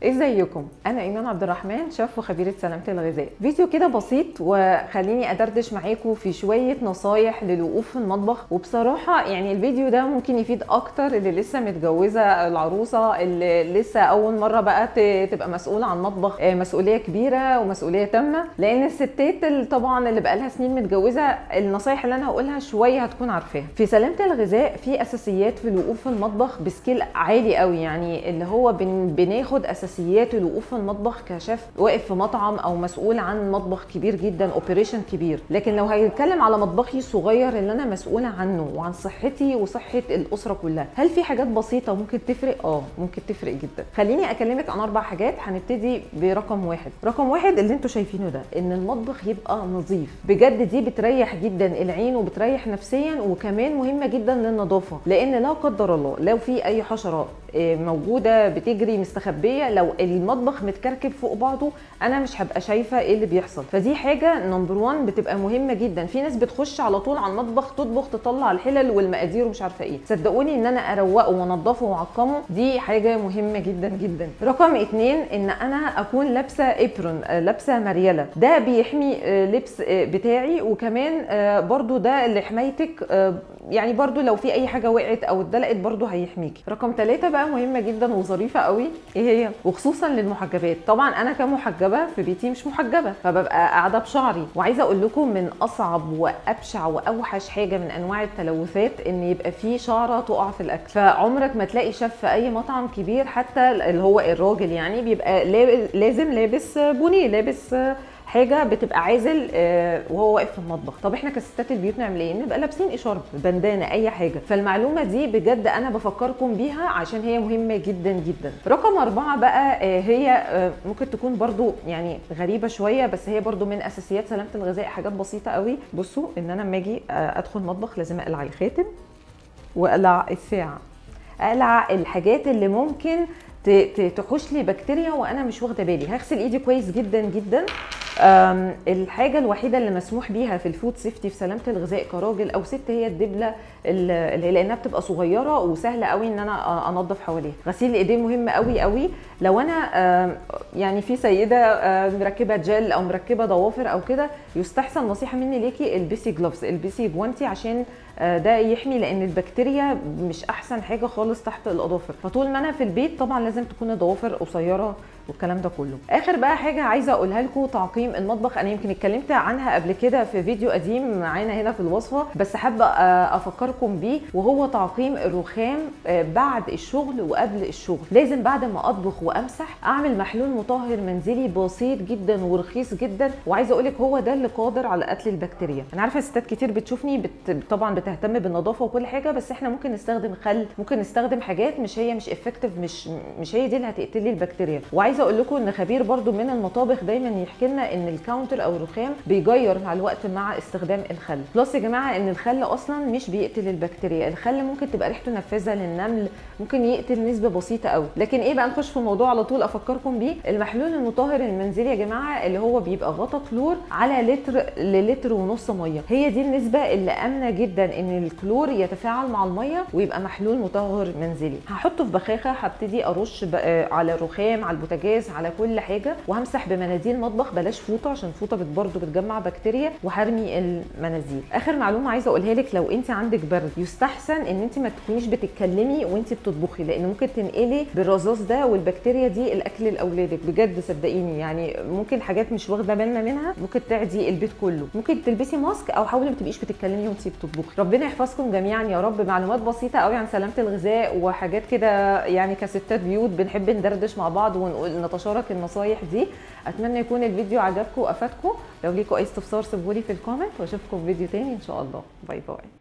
ازيكم؟ انا ايمان عبد الرحمن، شيف وخبيره سلامه الغذاء. فيديو كده بسيط وخليني ادردش معاكم في شويه نصايح للوقوف في المطبخ. وبصراحه يعني الفيديو ده ممكن يفيد اكتر اللي لسه متجوزه، العروسه اللي لسه اول مره بقى تبقى مسؤوله عن مطبخ، مسؤوليه كبيره ومسؤوليه تامه. لان الستات طبعا اللي بقى لها سنين متجوزه، النصايح اللي انا هقولها شويه هتكون عارفاها. في سلامه الغذاء في اساسيات في الوقوف في المطبخ بسكيل عالي قوي، يعني اللي هو بناخد اساسيات الوقوف في المطبخ كشيف واقف في مطعم او مسؤول عن مطبخ كبير جدا، اوبريشن كبير. لكن لو هيتكلم على مطبخي الصغير اللي انا مسؤوله عنه وعن صحتي وصحه الاسره كلها، هل في حاجات بسيطه ممكن تفرق؟ ممكن تفرق جدا. خليني اكلمك عن 4 حاجات. هنبتدي برقم واحد. رقم واحد اللي انتوا شايفينه ده، ان المطبخ يبقى نظيف بجد. دي بتريح جدا العين وبتريح نفسيا، وكمان مهمه جدا للنظافه، لان لا قدر الله لو في اي حشره موجوده بتجري مستخبيه، لو المطبخ متكركب فوق بعضه انا مش هبقى شايفه ايه اللي بيحصل. فدي حاجه نمبر 1 بتبقى مهمه جدا. في ناس بتخش على طول على المطبخ تطبخ، تطلع الحلل والمقادير ومش عارفه ايه. صدقوني ان انا اروقه وانضفه واعقمه دي حاجه مهمه جدا جدا. رقم 2 ان انا اكون لابسه ابرون، لابسه مريله. ده بيحمي لبس بتاعي، وكمان برضو ده لحمايتك، يعني برضو لو في اي حاجه وقعت او اتدلقت برضو هيحميكي. رقم 3 بقى مهمه جدا وظريفه قوي، ايه هي؟ وخصوصا للمحجبات. طبعا انا كمحجبه في بيتي مش محجبه، فببقى قاعده بشعري. وعايزه اقول لكم من اصعب وابشع واوحش حاجه من انواع التلوثات ان يبقى في شعره تقع في الاكل. فعمرك ما تلاقي شيف في اي مطعم كبير، حتى اللي هو الراجل يعني، بيبقى لازم لابس بونيه، لابس حاجه بتبقى عازل وهو واقف في المطبخ. طب احنا كستات البيوت نعمل ايه؟ نبقى لابسين اشارب، بندانه، اي حاجه. فالمعلومه دي بجد انا بفكركم بيها عشان هي مهمه جدا جدا. رقم 4 بقى هي ممكن تكون برضو يعني غريبه شويه، بس هي برضو من اساسيات سلامه الغذاء، حاجات بسيطه قوي. بصوا ان انا لما اجي ادخل مطبخ لازم اقلع الخاتم واقلع الساعه، اقلع الحاجات اللي ممكن تحوش لي بكتيريا وانا مش واخده بالي. هغسل ايدي كويس جدا جدا. الحاجه الوحيده اللي مسموح بيها في الفود سيفتي في سلامه الغذاء كراجل او ست هي الدبله، اللي لانها بتبقى صغيره وسهله قوي ان انا انظف حواليها. غسيل الايدين مهم قوي قوي. لو انا يعني في سيده مركبه جل او مركبه ضوافر او كده، يستحسن نصيحه مني ليكي البسي جلوفز، البسي جوانتي، عشان ده يحمي، لان البكتيريا مش احسن حاجه خالص تحت الاظافر. فطول ما انا في البيت طبعا لازم تكون الضوافر قصيره والكلام ده كله. اخر بقى حاجه عايزه اقولها لكم، تعقيم المطبخ. انا يمكن اتكلمت عنها قبل كده في فيديو قديم معانا هنا في الوصفه، بس حابه افكركم بيه، وهو تعقيم الرخام بعد الشغل وقبل الشغل. لازم بعد ما اطبخ وامسح اعمل محلول مطهر منزلي بسيط جدا ورخيص جدا. وعايزه اقول لك هو ده اللي قادر على قتل البكتيريا. انا عارفه ستات كتير بتشوفني طبعا بتهتم بالنظافه وكل حاجه، بس احنا ممكن نستخدم خل، ممكن نستخدم حاجات مش افكتيف، مش هي دي اللي هتقتل لي البكتيريا. وعايزه اقول لكم ان خبير برضو من المطابخ دايما يحكي لنا ان الكاونتر او الرخام بيغير مع الوقت مع استخدام الخل. بلس يا جماعه ان الخل اصلا مش بيقتل البكتيريا. الخل ممكن تبقى ريحته نفاذه للنمل، ممكن يقتل نسبه بسيطه قوي. لكن ايه بقى، نخش في الموضوع على طول. افكركم بيه، المحلول المطهر المنزلي يا جماعه اللي هو بيبقى غطا كلور على لتر للتر ونص ميه. هي دي النسبه اللي امنه جدا ان الكلور يتفاعل مع الميه ويبقى محلول مطهر منزلي. هحطه في بخاخه، هبتدي ارش على الرخام، على البوتاجاز، على كل حاجه، وهمسح بمناديل مطبخ، بلاش فوطه عشان الفوطه برضه بتجمع بكتيريا، وهرمي المناديل. اخر معلومه عايزه اقولها لك، لو انت عندك برد يستحسن ان انت ما تكونيش بتتكلمي وانت بتطبخي، لان ممكن تنقلي بالرذاذ ده والبكتيريا دي الاكل لاولادك. بجد صدقيني، يعني ممكن حاجات مش واخده بالنا منها ممكن تعدي البيت كله. ممكن تلبسي ماسك او حاولي ما تبقيش بتتكلمي وانت بتطبخي. ربنا يحفظكم جميعا يا رب. معلومات بسيطه قوي عن سلامه الغذاء وحاجات كده، يعني كستات بيوت بنحب ندردش مع بعض ونقول نتشارك النصايح دي. اتمنى يكون الفيديو عجبكم وافادكم. لو ليكم اي استفسار سيبولي في الكومنت، واشوفكم في فيديو تاني ان شاء الله. باي باي.